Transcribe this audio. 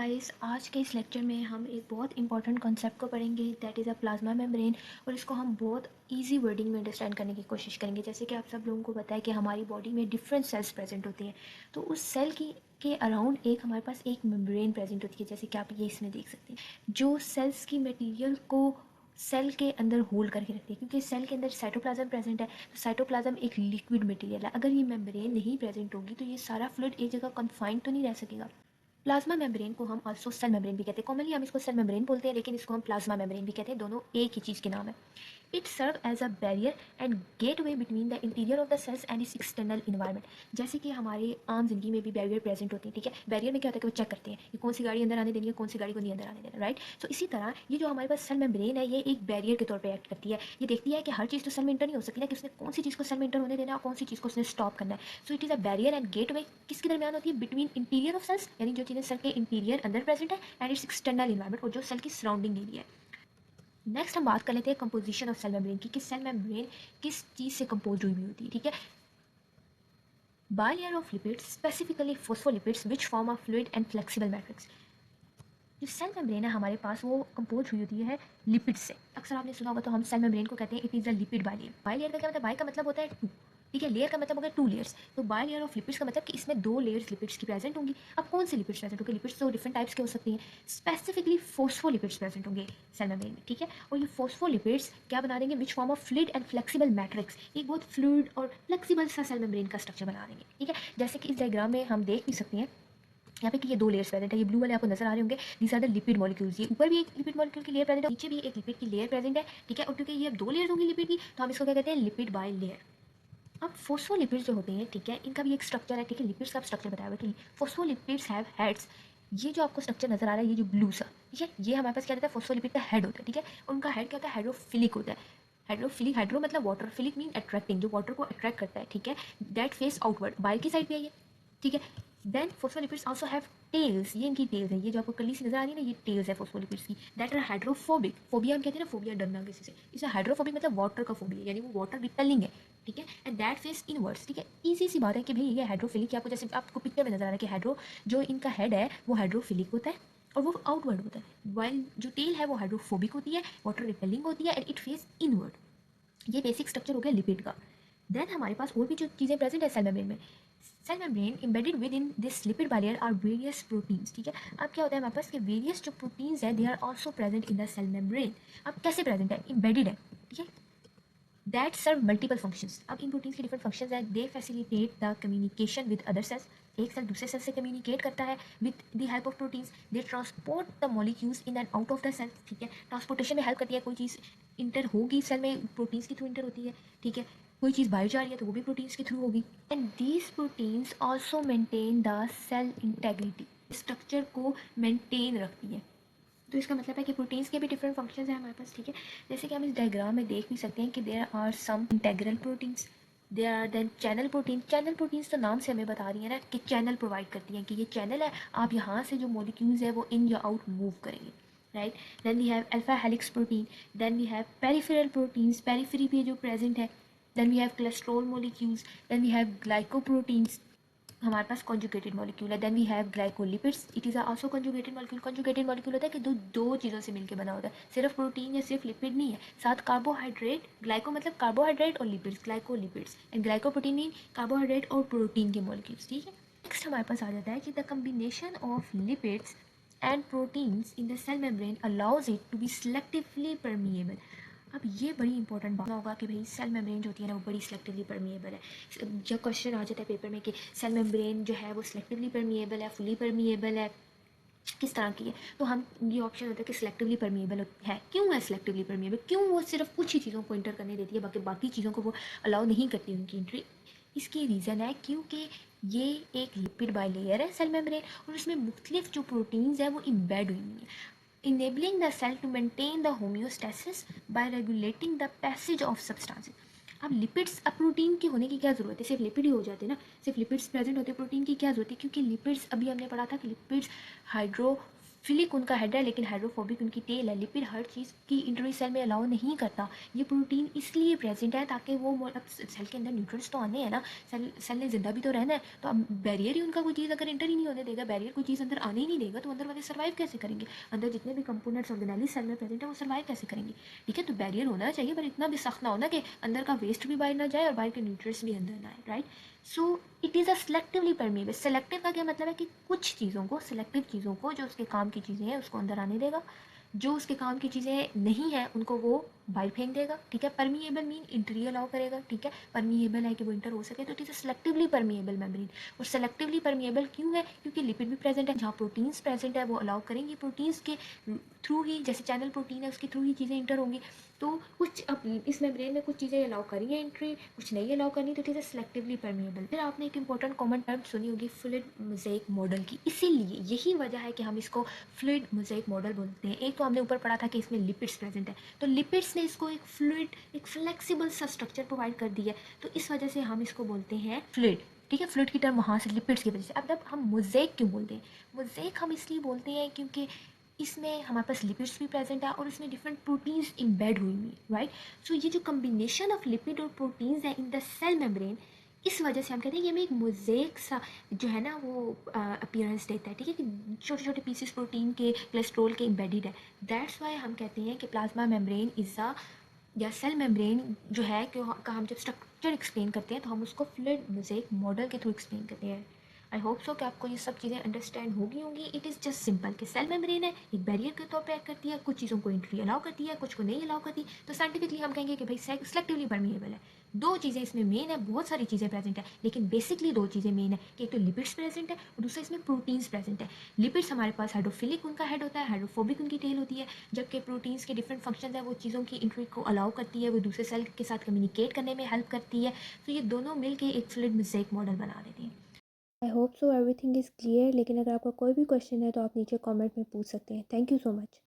Guys, आज के इस लेक्चर में हम एक बहुत इंपॉर्टेंट कॉन्सेप्ट को पढ़ेंगे, that is a plasma membrane. और इसको हम बहुत इजी वर्डिंग में अंडरस्टैंड करने की कोशिश करेंगे। जैसे कि आप सब लोगों को पता है कि हमारी बॉडी में डिफरेंट सेल्स प्रेजेंट होते हैं, तो उस सेल की के अराउंड एक हमारे पास एक मेम्ब्रेन प्रेजेंट होती है, जैसे कि आप ये इसमें देख सकते हैं, जो सेल्स की मटेरियल को सेल के अंदर होल्ड करके रखती है। क्योंकि सेल के अंदर साइटोप्लाज्म प्रेजेंट है, तो साइटोप्लाज्म एक लिक्विड मटेरियल है। अगर ये मेम्ब्रेन नहीं प्रेजेंट होगी तो ये सारा फ्लूइड एक जगह कन्फाइंड तो नहीं रह सकेगा। प्लाज्मा मेम्ब्रेन को हम ऑल्सो सेल मेम्ब्रेन भी कहते हैं। कॉमनली हम इसको सेल मेम्ब्रेन बोलते हैं, लेकिन इसको हम प्लाज्मा मेम्ब्रेन भी कहते हैं। दोनों एक ही चीज़ के नाम है। It serve as a barrier and gateway between the interior of the cells and is external environment. जैसे कि हमारे आम जिंदगी में भी बैरियर प्रेजेंट होती है, ठीक है। बैरियर में क्या होता है कि वो चेक करते हैं कि कौन सी गाड़ी अंदर आने देनी है, कौन सी गाड़ी को नहीं अंदर आने देना, राइट। सो इसी तरह ये जो हमारे पास सेल मेम्ब्रेन है, ये एक बैरियर के तौर पर एक्ट करती है। ये देखती है कि हर चीज़ तो सेल में इंटर नहीं हो सकती ना, कि उसने कौन सी चीज़ को सेल में इंटर होने देना और कौन सी चीज़ को उसने स्टॉप करना है। So it is a barrier and gateway किसके दरमियान होती है, बिटवीन इंटीरियर ऑफ सेल्स, यानी जो चीज़ें सेल के इंटीरियर अंदर प्रेजेंट है, एंड इट्स एक्सटर्नल इन्वायरमेंट, और जो सेल की सराउंडिंग एरिया है। नेक्स्ट हम बात कर लेते हैं कंपोजिशन ऑफ सेल मेम्ब्रेन की, कि सेल मेम्ब्रेन किस चीज़ से कंपोज हुई होती है, ठीक है। By layer of lipids, specifically phospholipids which form a fluid and flexible matrix. जो सेल मेम्ब्रेन है हमारे पास, वो कंपोज हुई होती है लिपिड से। अक्सर आपने सुना होगा, तो हम सेल मेम्ब्रेन को कहते हैं it is a lipid bilayer. Bilayer का क्या मतलब, बाय का मतलब होता है टू, ठीक है। लेयर का मतलब हो गया टू लेयर्स। तो बाय लेयर ऑफ लिपिड्स का मतलब कि इसमें दो लेयर्स लिपिड्स की प्रेजेंट होंगी। अब कौन से लिपिड्स प्रेजेंट होंगे, लिपिड्स तो डिफरेंट टाइप्स के हो सकती हैं। स्पेसिफिकली फोस्फोलिपिड्स प्रेजेंट होंगे सेल मेम्ब्रेन में, ठीक है। और ये फोस्फोलिपिड्स क्या बना देंगे, which form of fluid and flexible matrix, एक बहुत फ्लूइड और फ्लेक्सिबल सा सेल मेम्ब्रेन का स्ट्रक्चर बना देंगे, ठीक है। जैसे कि इस डायग्राम में हम देख भी सकते हैं यहाँ पे कि ये दो लेयर्स प्रेजेंट है। ये ब्लू वाले आपको नजर आ रहे होंगे, these are the lipid molecules. ये ऊपर भी एक लिपिड मॉलिक्यूल की लेयर प्रेजेंट है, नीचे भी एक लिपिड की लेयर प्रेजेंट है, ठीक है। और क्योंकि ये दो लेयर्स होंगी लिपिड की, तो हम इसको क्या कहते हैं, लिपिड बाय लेयर। अब फोस्फोलिपिड्स जो होते हैं, ठीक है, इनका भी एक स्ट्रक्चर है, ठीक है। लिपिड्स का स्ट्रक्चर बताया हुआ है कि फोस्फोलिपिड्स हैव हेड्स। ये जो आपको स्ट्रक्चर नजर आ रहा है, ये जो ब्लू सा, ठीक है, ये हमारे पास क्या रहता है, फोस्फोलिपिड का हेड होता है, ठीक है। उनका हेड क्या होता है, हाइड्रोफिलिक होता है। हाइड्रोफिलिक, हाइड्रो मतलब वाटर, फिलिक मीन अट्रैक्टिंग, जो वाटर को अट्रैक्ट करता है, ठीक है। दैट फेस आउटवर्ड, बाहर की साइड पे है ये, ठीक है। Then phospholipids also have tails, ये इनकी टेल्स है। ये जो आपको कली सी नजर आ रही है ना, ये टेल्स है फोस्फोलिपिड्स की। दैट आर हाइड्रोफोबिक, फोबिया हम कहते हैं ना, फोबिया डरना किसी से, इसे हाइड्रोफोबिक मतलब वाटर का फोबिया, यानी वो वाटर रिपेलिंग है, ठीक है। एंड दैट फेस इनवर्ड्स, ठीक है। इजी सी बात है कि भाई ये हाइड्रोफिलिक, आपको जैसे आपको पिक्चर में नजर आ रहा है कि हाइड्रो, जो इनका हेड है वो हाइड्रोफिलिक होता है और वो आउटवर्ड होता है, वाइल जो टेल है वो हाइड्रोफोबिक होती है, वाटर रिपेलिंग होती है, एंड इट फेस इनवर्ड। ये बेसिक स्ट्रक्चर हो गया लिपिड का। देन हमारे पास और भी जो चीज़ें प्रेजेंट है सेल मेम्ब्रेन में। Cell membrane embedded within this lipid barrier are various proteins, ठीक है। अब क्या होता है हमारे पास कि वेरियस जो प्रोटीन्स है, they are also present in the cell membrane. अब कैसे प्रेजेंट है, embedded है, ठीक है। That serve multiple functions. अब इन प्रोटीन्स के डिफरेंट फंक्शंस हैं। They facilitate the communication with other cells, एक सेल दूसरे सेल से कम्युनिकेट करता है with the help of proteins. They transport the molecules in and out of the cell, ठीक है। ट्रांसपोर्टेशन में हेल्प करती है, कोई चीज़ इंटर होगी सेल में, प्रोटीन्स के थ्रू इंटर होती है, ठीक है। कोई चीज़ बाहर जा रही है तो वो भी प्रोटीन्स के थ्रू होगी। And these proteins also maintain the cell integrity, structure को मेंटेन रखती है। तो इसका मतलब है कि प्रोटीन्स के भी डिफरेंट फंक्शंस हैं हमारे पास, ठीक है। जैसे कि हम इस डायग्राम में देख भी सकते हैं कि there are some integral proteins, there are then channel protein. Channel proteins तो नाम से हमें बता रही है ना कि चैनल प्रोवाइड करती हैं, कि ये चैनल है, आप यहाँ से जो मॉलिक्यूल्स है वो इन या आउट मूव करेंगे, right. Then we have alpha helix protein, then we have peripheral proteins, periphery पे जो प्रेजेंट है। Then we have cholesterol molecules, then we have glycoproteins, हमारे पास कॉन्जुगेटेड मॉलिक्यूल है। Then we have glycolipids, it is also conjugated molecule. Conjugated molecule होता है कि दो चीज़ों से मिलकर बना होता है, सिर्फ प्रोटीन या सिर्फ लिपिड नहीं है, साथ कार्बोहाइड्रेट। ग्लाइको मतलब कार्बोहाइड्रेट और lipids, glycolipids. And glycoprotein mean carbohydrate और प्रोटीन के मॉलिक्यूल्स, ठीक है। नेक्स्ट हमारे पास आ जाता है कि the combination of lipids and proteins in the cell membrane allows it to be selectively permeable. अब ये बड़ी इंपॉर्टेंट बात होगा कि भाई सेल मेम्ब्रेन जो होती है ना, वो बड़ी सिलेक्टिवली परमिएबल है। जब क्वेश्चन आ जाता है पेपर में कि सेल मेम्ब्रेन जो है वो सिलेक्टिवली परमिएबल है, फुली परमिएबल है, किस तरह की है, तो हम ये ऑप्शन होता है कि सिलेक्टिवली परमिएबल है। क्यों है सिलेक्टिवली परमिएबल, क्यों वो सिर्फ कुछ ही चीज़ों को इंटर करने देती है, बाकी बाकी चीज़ों को वो अलाउ नहीं करती उनकी एंट्री। इसकी रीज़न है क्योंकि ये एक लिपिड बाई लेयर है सेल मेम्ब्रेन, और उसमें मुख्तलिफ जो प्रोटीन्स हैं वो इम्बेड हुई हैं, enabling the cell to maintain the homeostasis by regulating the passage of substances। अब लिपिड्स, अब प्रोटीन की होने की क्या ज़रूरत है, सिर्फ लिपिड ही हो जाते सिर्फ लिपिड्स प्रेजेंट होते, प्रोटीन की क्या ज़रूरत है, क्योंकि लिपिड्स अभी हमने पढ़ा था कि लिपिड्स हाइड्रो फिलिक उनका हेड है लेकिन हाइड्रोफोबिक उनकी टेल है। लिपिड हर चीज़ की इंट्री सेल में अलाउ नहीं करता। ये प्रोटीन इसलिए प्रेजेंट है ताकि वो अब सेल के अंदर न्यूट्रिएंट्स तो आने हैं ना, सेल ने जिंदा भी तो रहना है, तो अब बैरियर ही उनका कोई चीज़ अगर इंटर ही नहीं होने देगा, बैरियर कोई चीज़ अंदर आने ही नहीं देगा, तो अंदर वाले सर्वाइव कैसे करेंगे? अंदर जितने भी कंपोनेंट्स ऑर्गेनाइज सेल में प्रेजेंट है वो सर्वाइव कैसे करेंगे? ठीक है, तो बैरियर होना चाहिए पर इतना भी सख्त ना होना कि अंदर का वेस्ट भी बाहर ना जाए और बाहर के न्यूट्रिएंट्स भी अंदर ना आए, right? So it is a selectively permeable. Selective का क्या मतलब है कि कुछ चीज़ों को, सेलेक्टिव चीज़ों को, जो उसके काम की चीज़ें हैं उसको अंदर आने देगा, जो उसके काम की चीज़ें नहीं हैं उनको वो बाहर फेंक देगा। ठीक है, परमिएबल मीन इंटरी अलाउ करेगा। ठीक है, परमिएबल है कि वो इंटर हो सके, तो it is a selectively permeable membrane. और सेलेक्टिवली परमिएबल क्यों है? क्योंकि लिपिड भी प्रेजेंट है, जहाँ प्रोटीन्स प्रेजेंट है वो अलाउ करेंगी, प्रोटीन्स के थ्रू ही, जैसे चैनल प्रोटीन है उसके थ्रू ही चीज़ें इंटर होंगी। तो कुछ अब इस मेम्ब्रेन में कुछ चीज़ें अलाउ करी हैं एंट्री, कुछ नहीं अलाउ करनी, तो इट इज़ सेलेक्टिवली परमिएबल। फिर आपने एक इंपॉर्टेंट कॉमन टर्म सुनी होगी फ्लूइड मोज़ेक मॉडल की। इसीलिए यही वजह है कि हम इसको फ्लूइड मोज़ेक मॉडल बोलते हैं। एक तो हमने ऊपर पढ़ा था कि इसमें लिपिड्स प्रेजेंट है, तो लिपिड्स ने इसको एक फ्लूइड, एक फ्लेक्सिबल सा स्ट्रक्चर प्रोवाइड कर दिया, तो इस वजह से हम इसको बोलते हैं फ्लूइड। ठीक है, फ्लूइड की टर्म वहाँ से लिपिड्स की वजह से। अब हम मोज़ेक क्यों बोलते हैं? मोज़ेक हम इसलिए बोलते हैं क्योंकि इसमें हमारे पास लिपिड्स भी प्रेजेंट है और इसमें डिफरेंट प्रोटीन्स इम्बेड हुई हुई है, राइट? सो ये जो कम्बिनेशन ऑफ लिपिड और प्रोटीन्स है इन द सेल मेम्ब्रेन, इस वजह से हम कहते हैं ये हमें एक मोज़ेक सा जो है ना वो अपीयरेंस देता है। ठीक है, कि छोटे छोटे पीसेस प्रोटीन के, कोलेस्ट्रॉल के इम्बेडेड है। दैट्स वाई हम कहते हैं कि प्लाज्मा मेम्ब्रेन इज़ अ, या सेल मेम्ब्रेन जो है कि का हम जब स्ट्रक्चर एक्सप्लेन करते हैं तो हम उसको फ्लूइड मोज़ेक मॉडल के थ्रू एक्सप्लेन करते हैं। आई होप सो कि आपको ये सब चीज़ें अंडरस्टैंड होंगी। इट इज़ जस्ट सिंपल कि सेल मेम्ब्रेन है, एक बैरियर के तौर पे एक्ट करती है, कुछ चीज़ों को एंट्री अलाउ करती है, कुछ को नहीं अलाउ करती। तो साइंटिफिकली हम कहेंगे कि भाई सेलेक्टिवली परमिएबल है। दो चीज़ें इसमें मेन है, बहुत सारी चीज़ें प्रेजेंट है लेकिन बेसिकली दो चीज़ें मेन है कि एक तो लिपिड्स प्रेजेंट है और दूसरा इसमें प्रोटीन्स प्रेजेंट है। लिपिड्स हमारे पास हाइड्रोफिलिक उनका हेड होता है, हाइड्रोफोबिक उनकी टेल होती है, जबकि प्रोटीन्स के डिफरेंट फंक्शन है, वो चीज़ों की एंट्री को अलाउ करती है, वो दूसरे सेल के साथ कम्युनिकेट करने में हेल्प करती है। तो ये दोनों मिलकर एक फ्लूइड मोज़ेक मॉडल बना देती हैं। I hope so everything is clear, लेकिन अगर आपका कोई भी क्वेश्चन है तो आप नीचे कमेंट में पूछ सकते हैं। Thank you so much.